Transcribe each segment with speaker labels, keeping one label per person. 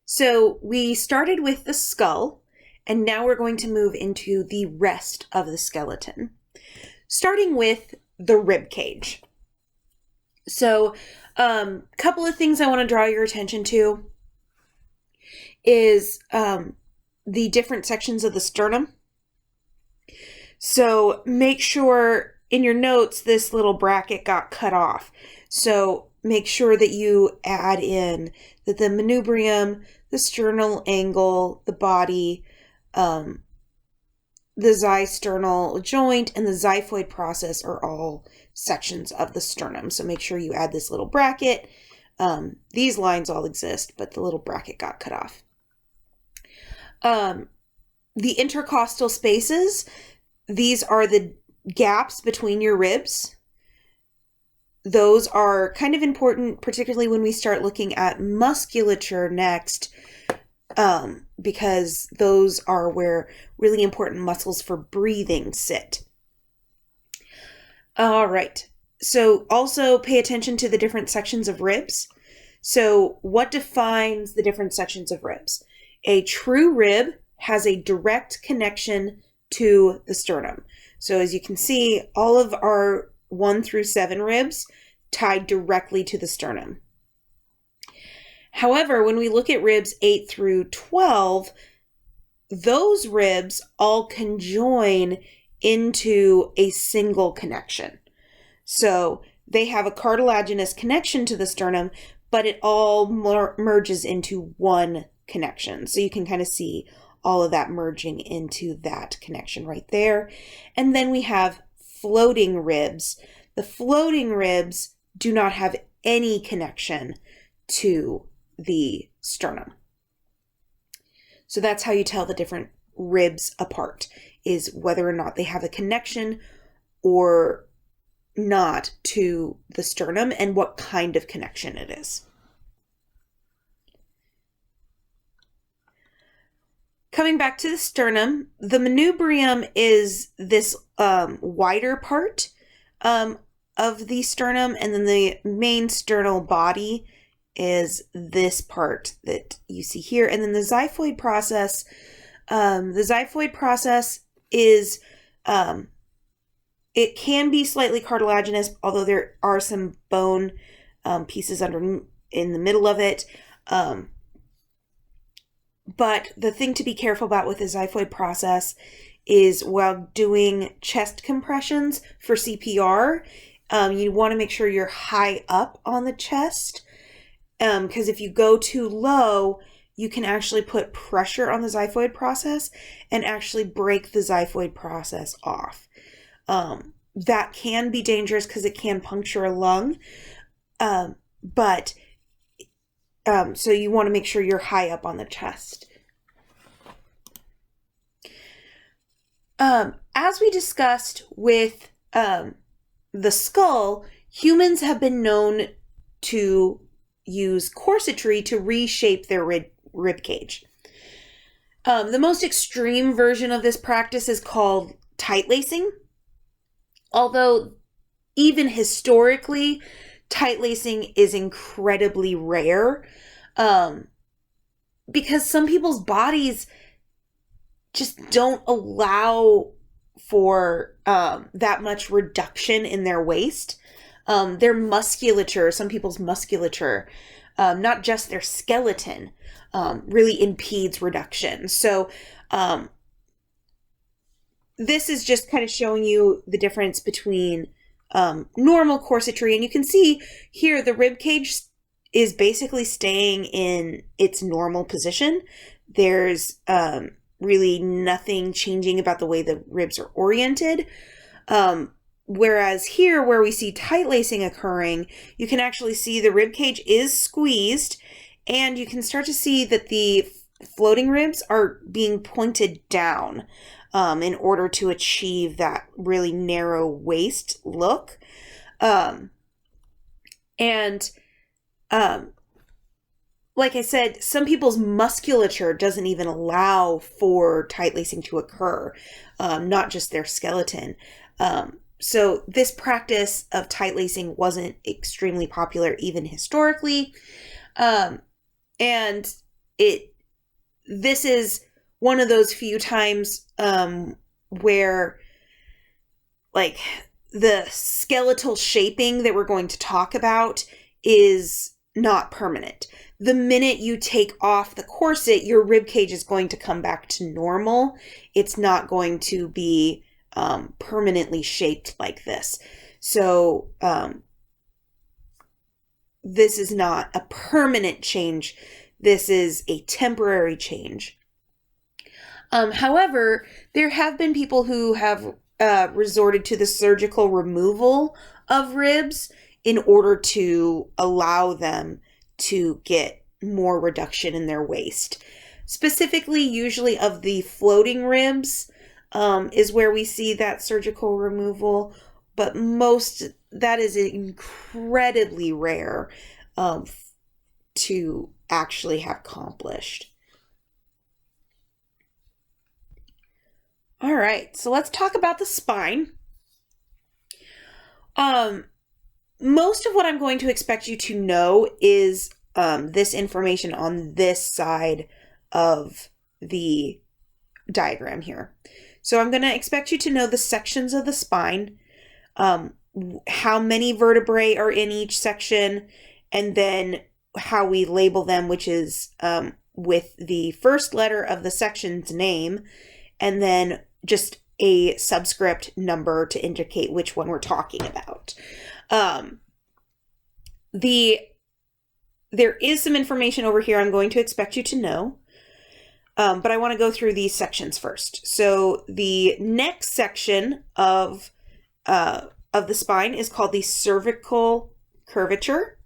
Speaker 1: So we started with the skull, and now we're going to move into the rest of the skeleton, starting with the rib cage. So, couple of things I want to draw your attention to is the different sections of the sternum. So make sure in your notes this little bracket got cut off. So make sure that you add in that the manubrium, the sternal angle, the body, the xysternal joint, and the xiphoid process are all sections of the sternum. So make sure you add this little bracket. These lines all exist, but the little bracket got cut off. The intercostal spaces, these are the gaps between your ribs. Those are kind of important, particularly when we start looking at musculature next, because those are where really important muscles for breathing sit. All right. So also pay attention to the different sections of ribs. So what defines the different sections of ribs? A true rib has a direct connection to the sternum. So as you can see, all of our 1 through 7 ribs tied directly to the sternum. However, when we look at ribs 8 through 12, those ribs all conjoin into a single connection. So they have a cartilaginous connection to the sternum, but it all merges into one connection. So you can kind of see all of that merging into that connection right there. And then we have floating ribs. The floating ribs do not have any connection to the sternum. So that's how you tell the different ribs apart, is whether or not they have a connection or not to the sternum and what kind of connection it is. Coming back to the sternum, the manubrium is this wider part of the sternum, and then the main sternal body is this part that you see here. And then the xiphoid process is, it can be slightly cartilaginous, although there are some bone pieces in the middle of it. But the thing to be careful about with the xiphoid process is while doing chest compressions for CPR, you want to make sure you're high up on the chest, because if you go too low, you can actually put pressure on the xiphoid process and actually break the xiphoid process off. That can be dangerous because it can puncture a lung, so you want to make sure you're high up on the chest. As we discussed with the skull, humans have been known to use corsetry to reshape their rib cage. The most extreme version of this practice is called tight lacing. Although even historically, tight lacing is incredibly rare, because some people's bodies just don't allow for that much reduction in their waist. Their musculature, some people's musculature, not just their skeleton, really impedes reduction. So this is just kind of showing you the difference between normal corsetry, and you can see here the rib cage is basically staying in its normal position. There's really nothing changing about the way the ribs are oriented. Whereas here, where we see tight lacing occurring, you can actually see the rib cage is squeezed, and you can start to see that the floating ribs are being pointed down in order to achieve that really narrow waist look. Like I said, some people's musculature doesn't even allow for tight lacing to occur, not just their skeleton. So this practice of tight lacing wasn't extremely popular even historically. And this is one of those few times where, like, the skeletal shaping that we're going to talk about is not permanent. The minute you take off the corset, your rib cage is going to come back to normal. It's not going to be permanently shaped like this. So this is not a permanent change. This is a temporary change. However, there have been people who have resorted to the surgical removal of ribs in order to allow them to get more reduction in their waist. Specifically, usually of the floating ribs is where we see that surgical removal, but that is incredibly rare to actually have accomplished. All right, so let's talk about the spine. Most of what I'm going to expect you to know is this information on this side of the diagram here. So I'm going to expect you to know the sections of the spine, how many vertebrae are in each section, and then how we label them, which is with the first letter of the section's name, and then just a subscript number to indicate which one we're talking about. There is some information over here I'm going to expect you to know, but I want to go through these sections first. So the next section of the spine is called the cervical curvature.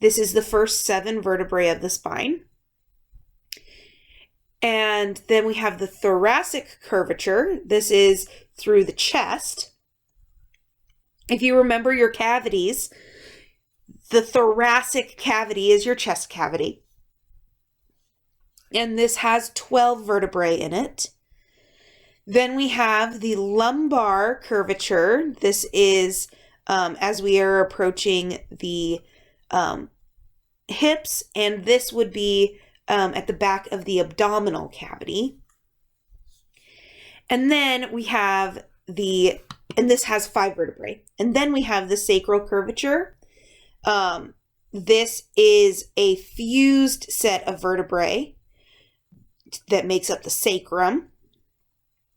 Speaker 1: This is the first 7 vertebrae of the spine. And then we have the thoracic curvature. This is through the chest. If you remember your cavities, the thoracic cavity is your chest cavity. And this has 12 vertebrae in it. Then we have the lumbar curvature. This is as we are approaching the hips, and this would be at the back of the abdominal cavity. And then we have and this has 5 vertebrae. And then we have the sacral curvature. This is a fused set of vertebrae that makes up the sacrum.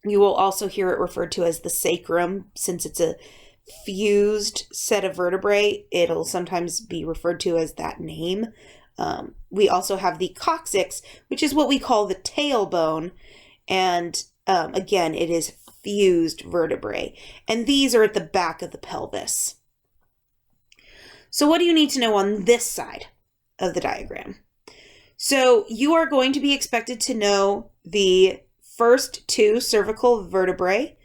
Speaker 1: You will also hear it referred to as the sacrum. Since it's a fused set of vertebrae, it'll sometimes be referred to as that name. We also have the coccyx, which is what we call the tailbone. And again, it is fused vertebrae. And these are at the back of the pelvis. So what do you need to know on this side of the diagram? So you are going to be expected to know the first 2 cervical vertebrae.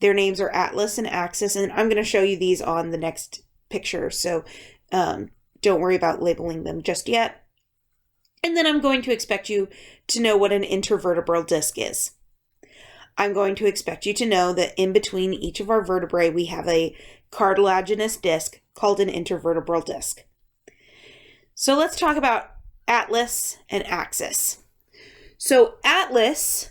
Speaker 1: Their names are atlas and axis, and I'm going to show you these on the next picture. So don't worry about labeling them just yet. And then I'm going to expect you to know what an intervertebral disc is. I'm going to expect you to know that in between each of our vertebrae, we have a cartilaginous disc called an intervertebral disc. So let's talk about atlas and axis. So atlas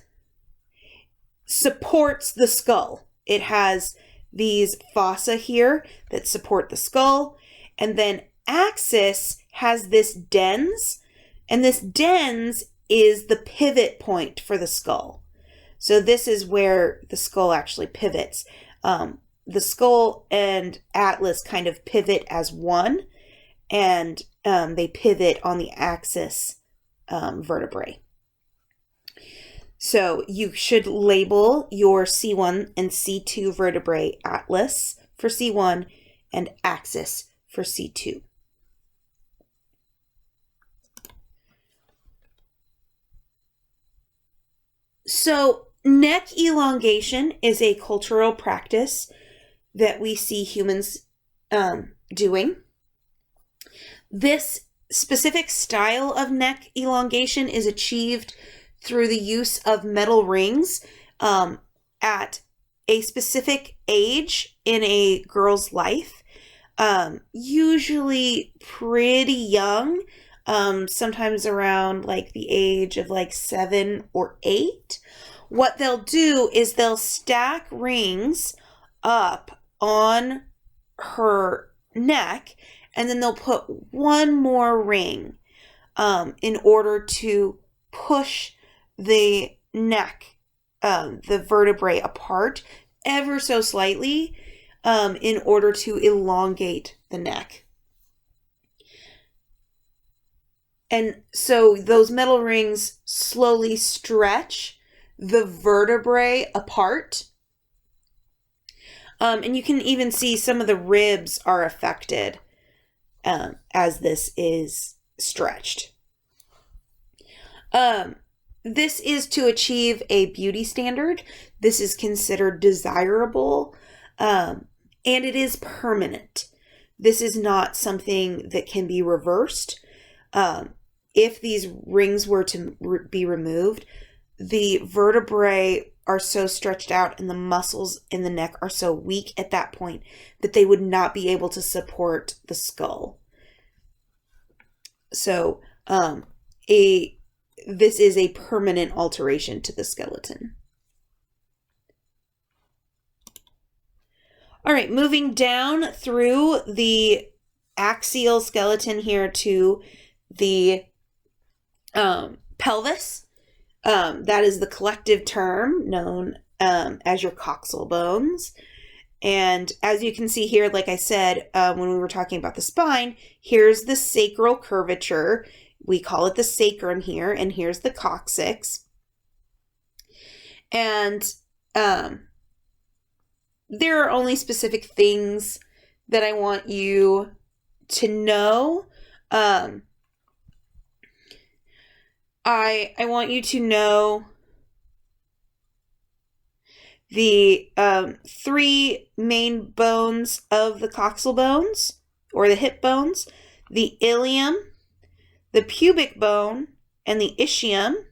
Speaker 1: supports the skull. It has these fossa here that support the skull, and then axis has this dens, and this dens is the pivot point for the skull. So this is where the skull actually pivots. The skull and atlas kind of pivot as one, and they pivot on the axis vertebrae. So you should label your C1 and C2 vertebrae atlas for C1 and axis for C2. So neck elongation is a cultural practice that we see humans doing. This specific style of neck elongation is achieved through the use of metal rings at a specific age in a girl's life, usually pretty young. sometimes around like the age of like 7 or 8. What they'll do is they'll stack rings up on her neck, and then they'll put one more ring in order to push the neck, the vertebrae apart ever so slightly in order to elongate the neck. And so those metal rings slowly stretch the vertebrae apart. And you can even see some of the ribs are affected as this is stretched. This is to achieve a beauty standard. This is considered desirable, and it is permanent. This is not something that can be reversed. If these rings were to be removed, the vertebrae are so stretched out and the muscles in the neck are so weak at that point that they would not be able to support the skull. So, this is a permanent alteration to the skeleton. All right, moving down through the axial skeleton here to the pelvis. That is the collective term known as your coxal bones. And as you can see here, like I said, when we were talking about the spine, here's the sacral curvature. We call it the sacrum here, and here's the coccyx. And there are only specific things that I want you to know. I want you to know the 3 main bones of the coxal bones, or the hip bones: the ilium, the pubic bone, and the ischium.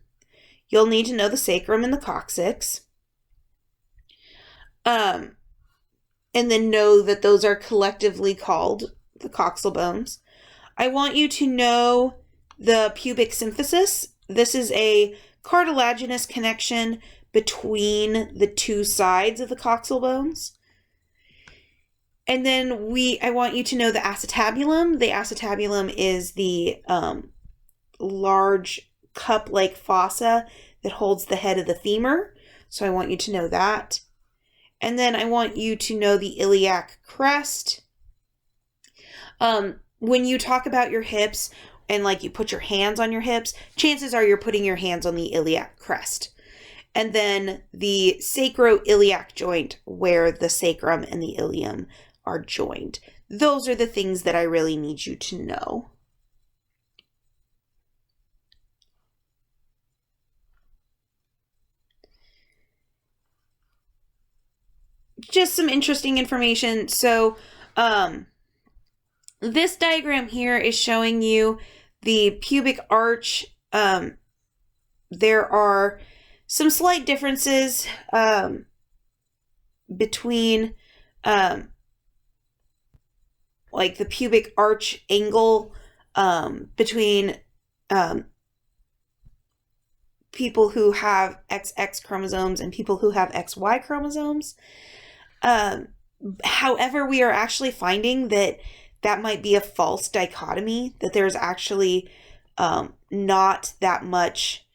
Speaker 1: You'll need to know the sacrum and the coccyx. And then know that those are collectively called the coxal bones. I want you to know the pubic symphysis. This is a cartilaginous connection between the 2 sides of the coxal bones. And then I want you to know the acetabulum. The acetabulum is the large cup-like fossa that holds the head of the femur. So I want you to know that. And then I want you to know the iliac crest. When you talk about your hips and like you put your hands on your hips, chances are you're putting your hands on the iliac crest. And then the sacroiliac joint, where the sacrum and the ilium are joined. Those are the things that I really need you to know. Just some interesting information. So, this diagram here is showing you the pubic arch. There are some slight differences between like the pubic arch angle between people who have XX chromosomes and people who have XY chromosomes. However, we are actually finding that might be a false dichotomy, that there's actually not that much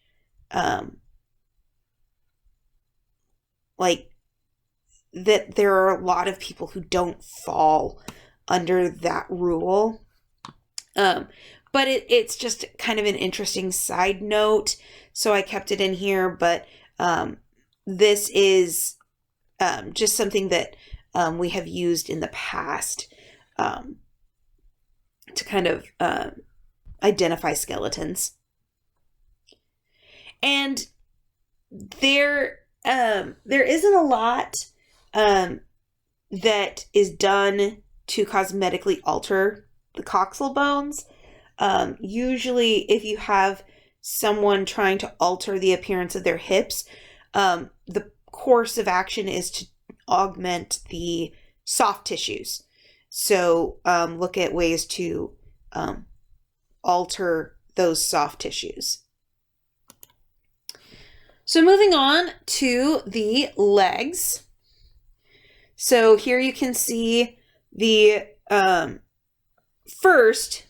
Speaker 1: like that there are a lot of people who don't fall under that rule. But it's just kind of an interesting side note, so I kept it in here. But this is just something that we have used in the past to kind of identify skeletons. And there isn't a lot that is done to cosmetically alter the coxal bones. Usually, if you have someone trying to alter the appearance of their hips, the course of action is to augment the soft tissues. So look at ways to alter those soft tissues. So moving on to the legs. So here you can see the first,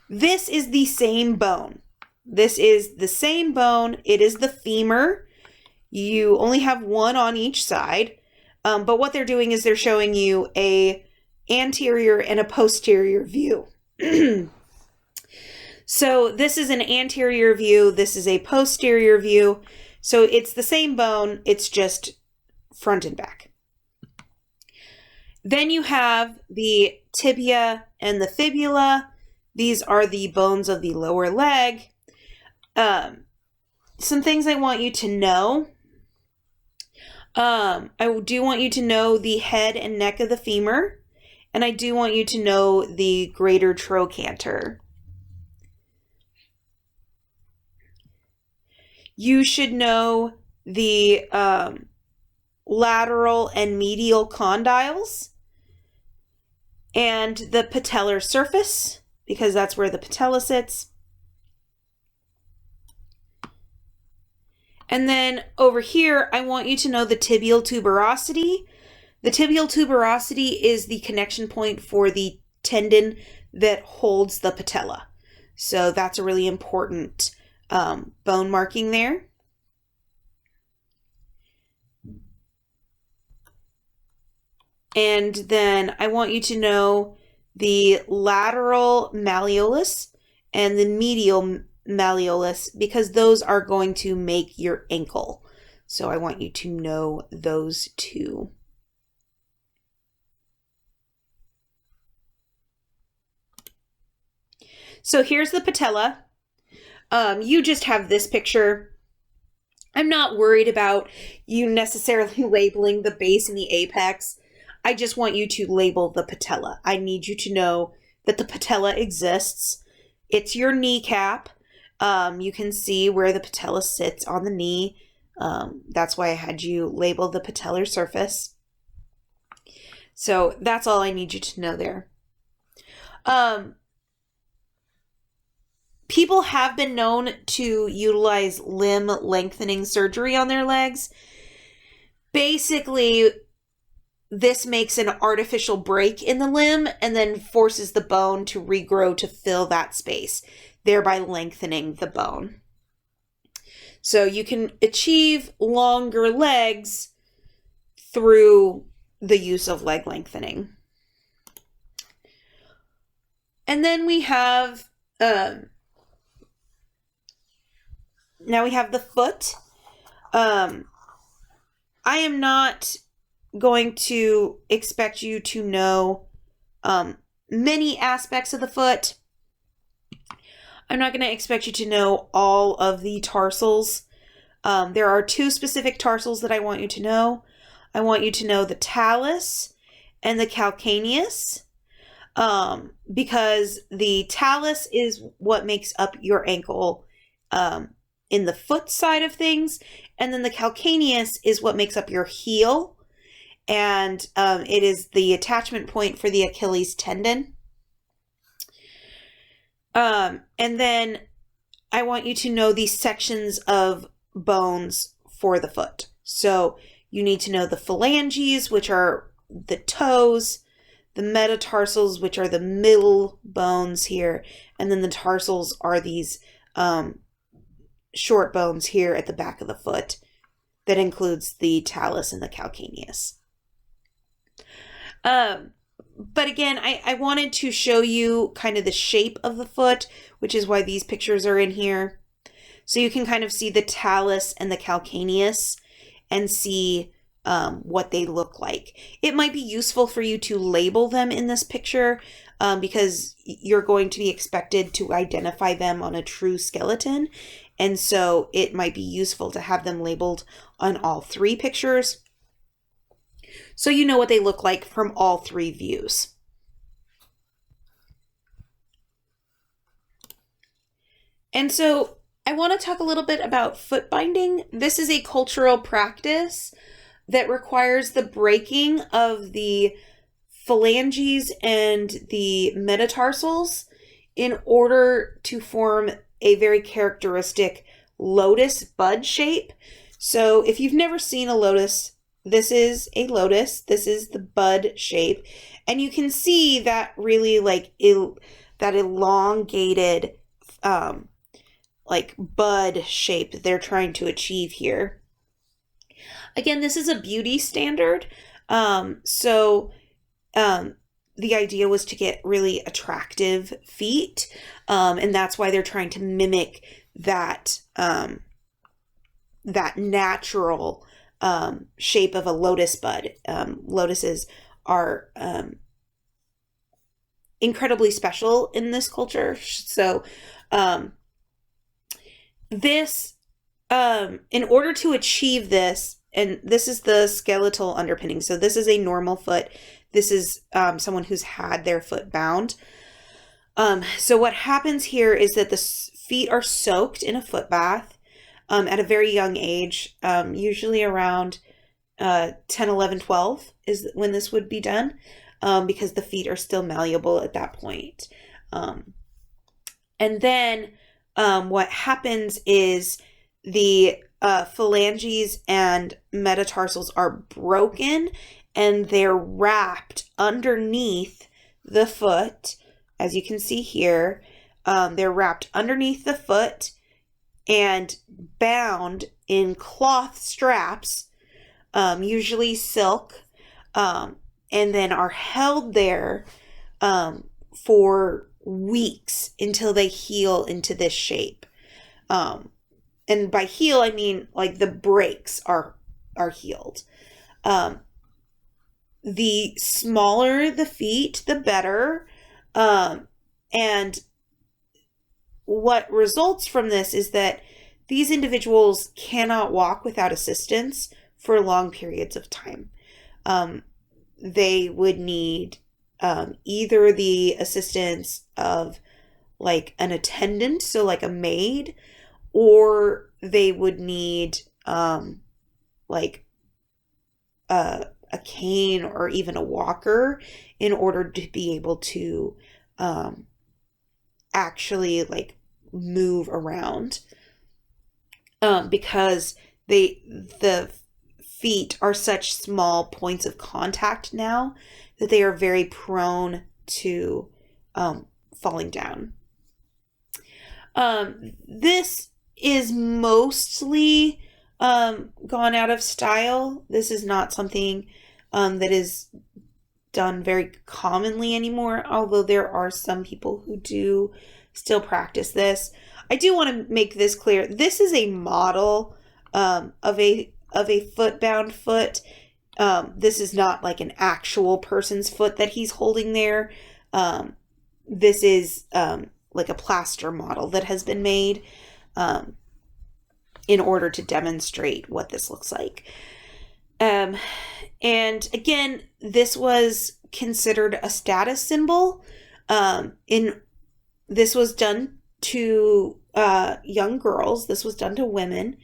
Speaker 1: this is the same bone. This is the same bone. It is the femur. You only have one on each side. But what they're doing is they're showing you a anterior and a posterior view. So this is an anterior view. This is a posterior view. So it's the same bone. It's just front and back. Then you have the tibia and the fibula. These are the bones of the lower leg. Some things I want you to know. I do want you to know the head and neck of the femur. And I do want you to know the greater trochanter. You should know the lateral and medial condyles and the patellar surface, because that's where the patella sits. And then over here, I want you to know the tibial tuberosity. The tibial tuberosity is the connection point for the tendon that holds the patella. So that's a really important bone marking there. And then I want you to know the lateral malleolus and the medial malleolus, because those are going to make your ankle. So I want you to know those two. So here's the patella. You just have this picture. I'm not worried about you necessarily labeling the base and the apex. I just want you to label the patella. I need you to know that the patella exists. It's your kneecap. You can see where the patella sits on the knee. That's why I had you label the patellar surface. So that's all I need you to know there. People have been known to utilize limb lengthening surgery on their legs. Basically, this makes an artificial break in the limb and then forces the bone to regrow to fill that space, thereby lengthening the bone. So you can achieve longer legs through the use of leg lengthening. And then we have now we have the foot. I am not going to expect you to know many aspects of the foot. I'm not going to expect you to know all of the tarsals. There are two specific tarsals that I want you to know. I want you to know the talus and the calcaneus, because the talus is what makes up your ankle in the foot side of things, and then the calcaneus is what makes up your heel, and it is the attachment point for the Achilles tendon. And then I want you to know the sections of bones for the foot. So you need to know the phalanges, which are the toes, the metatarsals, which are the middle bones here, and then the tarsals are these short bones here at the back of the foot. That includes the talus and the calcaneus. But again, I wanted to show you kind of the shape of the foot, which is why these pictures are in here. So you can kind of see the talus and the calcaneus and see what they look like. It might be useful for you to label them in this picture because you're going to be expected to identify them on a true skeleton. And so it might be useful to have them labeled on all three pictures, so you know what they look like from all three views. And so I want to talk a little bit about foot binding. This is a cultural practice that requires the breaking of the phalanges and the metatarsals in order to form a very characteristic lotus bud shape. So if you've never seen a lotus, this is a lotus. This is the bud shape. And you can see that really like that elongated like bud shape that they're trying to achieve here. Again, this is a beauty standard. The idea was to get really attractive feet. And that's why they're trying to mimic that that natural shape of a lotus bud. Lotuses are incredibly special in this culture. So in order to achieve this, and this is the skeletal underpinning. So this is a normal foot. This is someone who's had their foot bound. So what happens here is that the feet are soaked in a foot bath at a very young age, usually around 10, 11, 12 is when this would be done, because the feet are still malleable at that point. And then what happens is the phalanges and metatarsals are broken and they're wrapped underneath the foot. As you can see here, they're wrapped underneath the foot and bound in cloth straps, usually silk, and then are held there for weeks until they heal into this shape. And by heal, I mean like the breaks are healed. The smaller the feet, the better. And what results from this is that these individuals cannot walk without assistance for long periods of time. They would need either the assistance of like an attendant, so like a maid, or they would need like a cane or even a walker in order to be able to actually like move around, because the feet are such small points of contact now that they are very prone to falling down. This is mostly gone out of style. This is not something that is done very commonly anymore, although there are some people who do still practice this. I do want to make this clear. This is a model of a foot-bound foot. This is not like an actual person's foot that he's holding there. This is like a plaster model that has been made in order to demonstrate what this looks like. And again, this was considered a status symbol. This was done to young girls. This was done to women,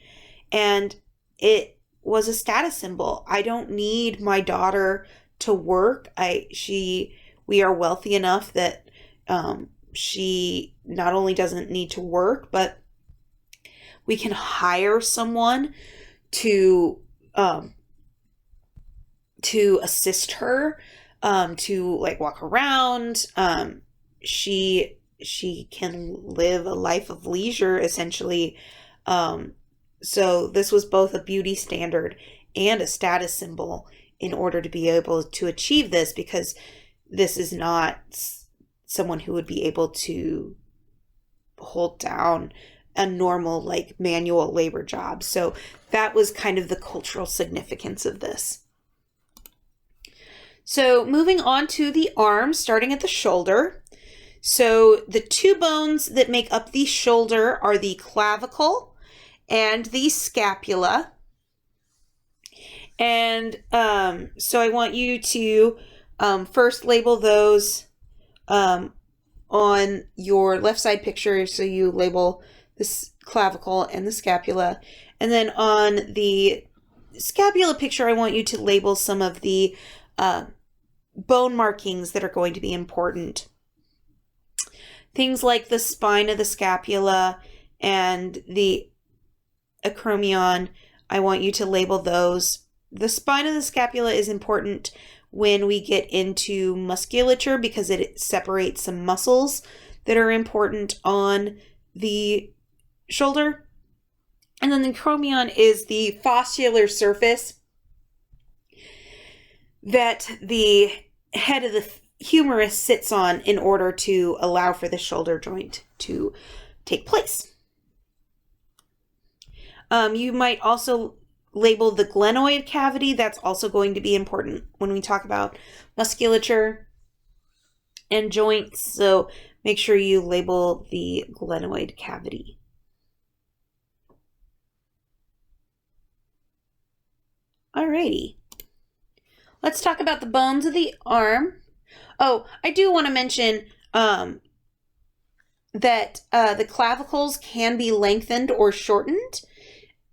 Speaker 1: and it was a status symbol. I don't need my daughter to work. We are wealthy enough that she not only doesn't need to work, but we can hire someone to assist her, to like walk around. She can live a life of leisure, essentially. So this was both a beauty standard and a status symbol in order to be able to achieve this, because this is not someone who would be able to hold down a normal like manual labor job. So that was kind of the cultural significance of this. So moving on to the arm, starting at the shoulder. So the two bones that make up the shoulder are the clavicle and the scapula. And so I want you to first label those on your left side picture. So you label the clavicle and the scapula. And then on the scapula picture, I want you to label some of the bone markings that are going to be important. Things like the spine of the scapula and the acromion, I want you to label those. The spine of the scapula is important when we get into musculature because it separates some muscles that are important on the shoulder. And then the acromion is the fascicular surface that the head of the humerus sits on in order to allow for the shoulder joint to take place. You might also label the glenoid cavity. That's also going to be important when we talk about musculature and joints. So make sure you label the glenoid cavity. Alrighty. Let's talk about the bones of the arm. Oh, I do want to mention that the clavicles can be lengthened or shortened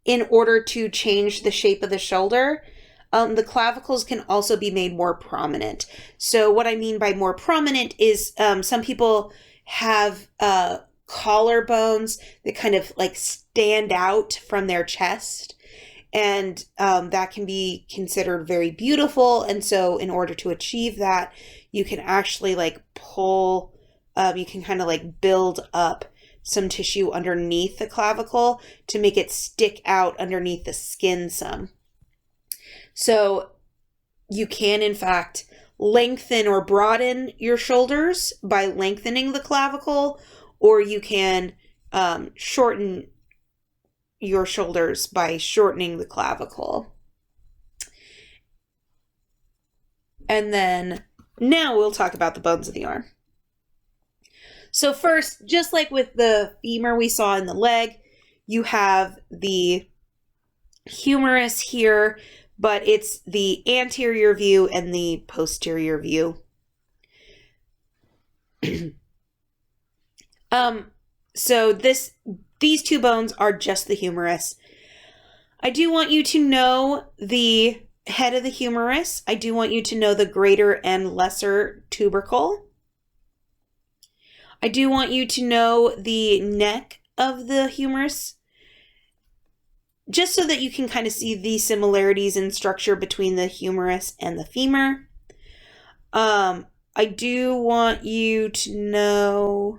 Speaker 1: in order to change the shape of the shoulder. The clavicles can also be made more prominent. So what I mean by more prominent is some people have collarbones that kind of like stand out from their chest. And that can be considered very beautiful. And so in order to achieve that, you can actually like pull, you can kind of like build up some tissue underneath the clavicle to make it stick out underneath the skin some. So you can in fact lengthen or broaden your shoulders by lengthening the clavicle, or you can shorten your shoulders by shortening the clavicle. And then now we'll talk about the bones of the arm. So first, just like with the femur we saw in the leg, you have the humerus here, but it's the anterior view and the posterior view. So these two bones are just the humerus. I do want you to know the head of the humerus. I do want you to know the greater and lesser tubercle. I do want you to know the neck of the humerus, just so that you can kind of see the similarities in structure between the humerus and the femur. I do want you to know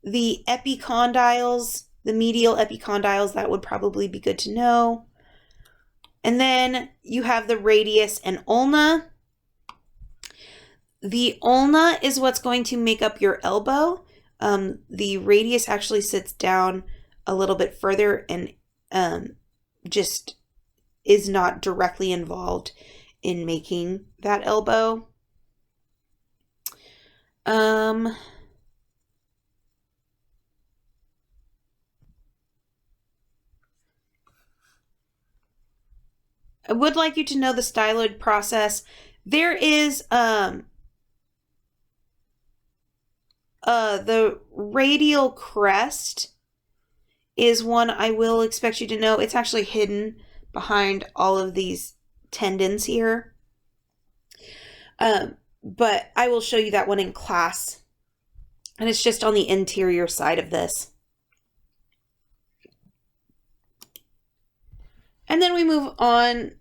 Speaker 1: the epicondyles, the medial epicondyles. That would probably be good to know. And then you have the radius and ulna. The ulna is what's going to make up your elbow. The radius actually sits down a little bit further and just is not directly involved in making that elbow. I would like you to know the styloid process. There is the radial crest is one I will expect you to know. It's actually hidden behind all of these tendons here. But I will show you that one in class. And it's just on the interior side of this. And then we move on.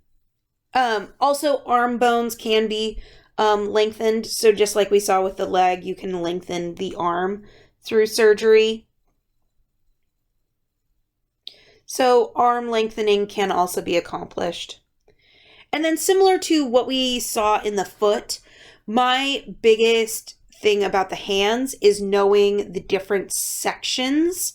Speaker 1: Also, arm bones can be lengthened. So just like we saw with the leg, you can lengthen the arm through surgery. So arm lengthening can also be accomplished. And then similar to what we saw in the foot, my biggest thing about the hands is knowing the different sections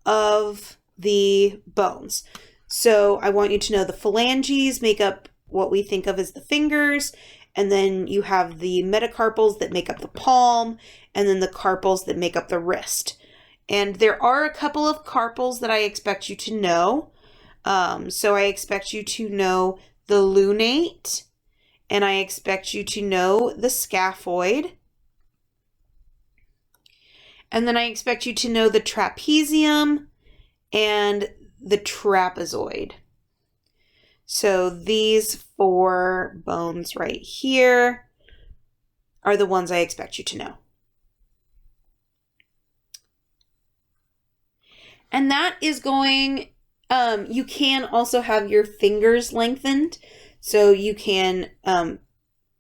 Speaker 1: of the bones. So I want you to know the phalanges make up what we think of as the fingers, and then you have the metacarpals that make up the palm, and then the carpals that make up the wrist. And there are a couple of carpals that I expect you to know. So I expect you to know the lunate, and I expect you to know the scaphoid. And then I expect you to know the trapezium and the trapezoid. So these four bones right here are the ones I expect you to know. And that is going, you can also have your fingers lengthened. So you can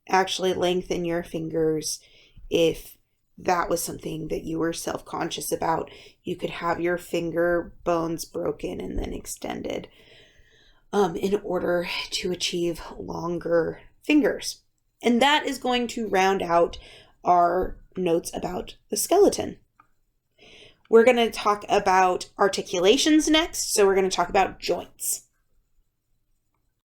Speaker 1: actually lengthen your fingers if that was something that you were self-conscious about. You could have your finger bones broken and then extended in order to achieve longer fingers. And that is going to round out our notes about the skeleton. We're going to talk about articulations next. So we're going to talk about joints.